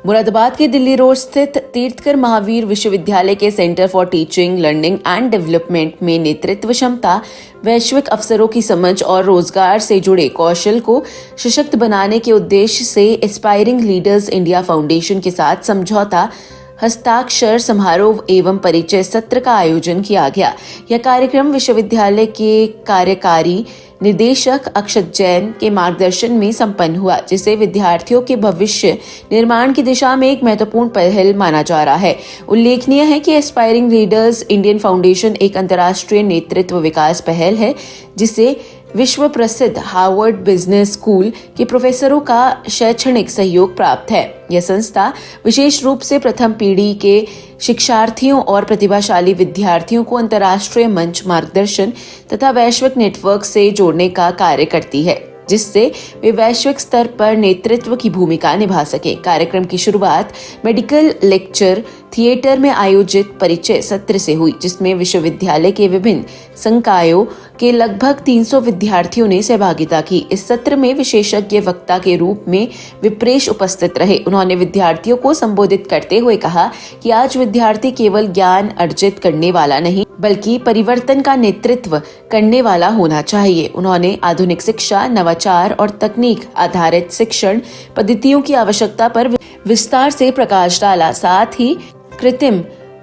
मुरादाबाद के दिल्ली रोड स्थित तीर्थकर महावीर विश्वविद्यालय के centre for teaching learning and development में नेतृत्व क्षमता, वैश्विक अवसरों की समझ और रोजगार से जुड़े कौशल को सशक्त बनाने के उद्देश्य से एस्पायरिंग लीडर्स इंडिया फाउंडेशन के साथ समझौता हस्ताक्षर समारोह एवं परिचय सत्र का आयोजन किया गया। यह कार्यक्रम विश्वविद्यालय के कार्यकारी निदेशक अक्षत जैन के मार्गदर्शन में संपन्न हुआ, जिसे विद्यार्थियों के भविष्य निर्माण की दिशा में एक महत्वपूर्ण पहल माना जा रहा है। उल्लेखनीय है कि एस्पायरिंग लीडर्स इंडियन फाउंडेशन एक अंतर्राष्ट्रीय नेतृत्व विकास पहल है, जिसे विश्व प्रसिद्ध हार्वर्ड बिजनेस स्कूल के प्रोफेसरों का शैक्षणिक सहयोग प्राप्त है। यह संस्था विशेष रूप से प्रथम पीढ़ी के शिक्षार्थियों और प्रतिभाशाली विद्यार्थियों को अंतर्राष्ट्रीय मंच, मार्गदर्शन तथा वैश्विक नेटवर्क से जोड़ने का कार्य करती है, जिससे वे वैश्विक स्तर पर नेतृत्व की भूमिका निभा सके। कार्यक्रम की शुरुआत मेडिकल लेक्चर थिएटर में आयोजित परिचय सत्र से हुई, जिसमें विश्वविद्यालय के विभिन्न संकायों के लगभग 300 विद्यार्थियों ने सहभागिता की। इस सत्र में विशेषज्ञ वक्ता के रूप में विप्रेश उपस्थित रहे। उन्होंने विद्यार्थियों को संबोधित करते हुए कहा कि आज विद्यार्थी केवल ज्ञान अर्जित करने वाला नहीं, बल्कि परिवर्तन का नेतृत्व करने वाला होना चाहिए। उन्होंने आधुनिक शिक्षा, नवाचार और तकनीक आधारित शिक्षण पद्धतियों की आवश्यकता पर विस्तार से प्रकाश डाला। साथ ही कृत्रिम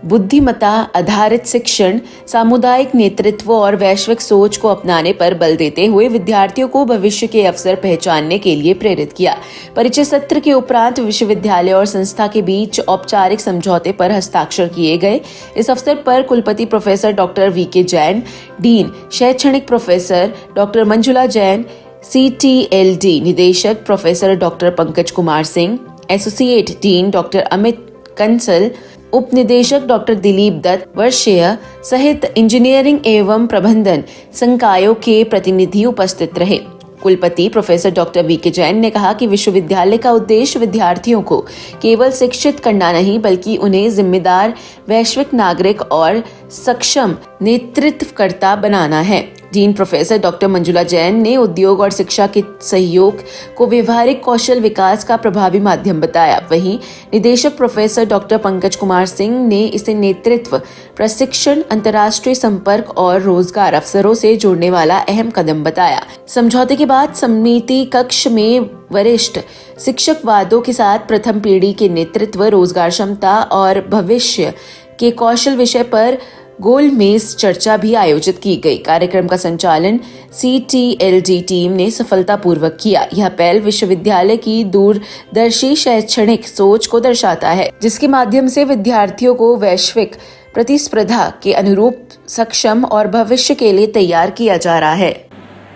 बुद्धिमत्ता आधारित शिक्षण, सामुदायिक नेतृत्व और वैश्विक सोच को अपनाने पर बल देते हुए विद्यार्थियों को भविष्य के अवसर पहचानने के लिए प्रेरित किया। परिचय सत्र के उपरांत विश्वविद्यालय और संस्था के बीच औपचारिक समझौते पर हस्ताक्षर किए गए। इस अवसर पर कुलपति professor doctor VK Jain, dean शैक्षणिक professor doctor Manjula Jain, CTLD निदेशक professor doctor Pankaj Kumar Singh, associate dean doctor Amit Kansal, उप निदेशक डॉक्टर दिलीप दत्त वर्षीय सहित इंजीनियरिंग एवं प्रबंधन संकायों के प्रतिनिधि उपस्थित रहे। कुलपति प्रोफेसर डॉक्टर वीके जैन ने कहा कि विश्वविद्यालय का उद्देश्य विद्यार्थियों को केवल शिक्षित करना नहीं, बल्कि उन्हें जिम्मेदार वैश्विक नागरिक और सक्षम नेतृत्वकर्ता बनाना है। Dean professor doctor Manjula Jain ने उद्योग और शिक्षा के सहयोग को व्यवहारिक कौशल विकास का प्रभावी माध्यम बताया। वहीं निदेशक प्रोफेसर डॉक्टर पंकज कुमार सिंह ने इसे नेतृत्व, प्रशिक्षण, अंतर्राष्ट्रीय संपर्क और रोजगार अवसरों से जोड़ने वाला अहम कदम बताया। समझौते के बाद समिति कक्ष में वरिष्ठ शिक्षक वादों के साथ प्रथम पीढ़ी के नेतृत्व, रोजगार क्षमता और भविष्य के कौशल विषय पर गोलमेज चर्चा भी आयोजित की गई। कार्यक्रम का संचालन CTLD टीम ने सफलतापूर्वक किया। यह पहल विश्वविद्यालय की दूरदर्शी शैक्षणिक सोच को दर्शाता है, जिसके माध्यम से विद्यार्थियों को वैश्विक प्रतिस्पर्धा के अनुरूप सक्षम और भविष्य के लिए तैयार किया जा रहा है।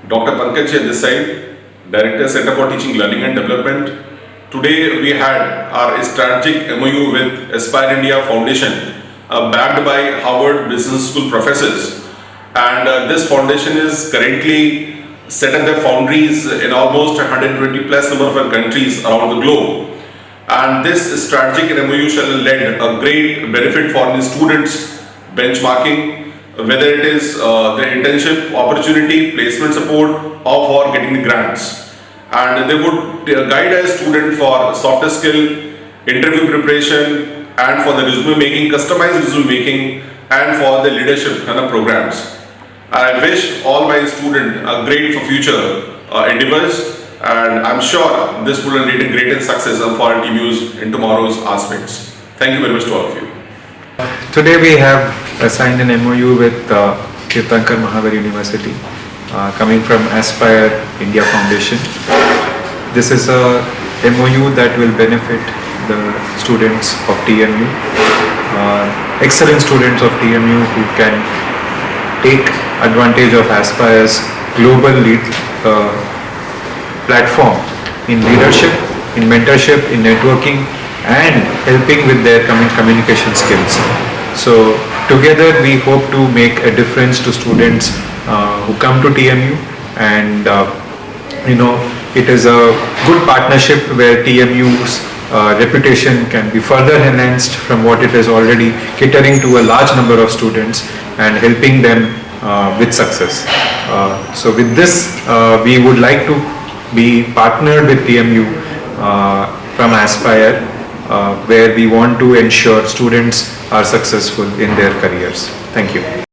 Doctor Pankaj this side, Director Center for Teaching Learning and Development. Today we had our strategic MOU with Aspire India Foundation, backed by Harvard Business School professors, and this foundation is currently set up their foundries in almost 120 plus number of countries around the globe, and this strategic MOU shall lend a great benefit for the students benchmarking, whether it is their internship opportunity, placement support, or for getting the grants, and they would guide a student for softer skill, interview preparation, and for the resume making, customized resume making, and for the leadership and programs. I wish all my students a great future endeavors, and I'm sure this will lead to greater success and for TMUs in tomorrow's aspects. Thank you very much to all of you. Today we have signed an MOU with Tirthankar Mahavir University, coming from Aspire India Foundation. This is a MOU that will benefit the students of TMU, excellent students of TMU who can take advantage of Aspire's global platform in leadership, in mentorship, in networking, and helping with their communication skills. So together we hope to make a difference to students who come to TMU, and it is a good partnership where TMU's reputation can be further enhanced from what it is already, catering to a large number of students and helping them with success. So with this, we would like to be partnered with TMU from Aspire where we want to ensure students are successful in their careers. Thank you.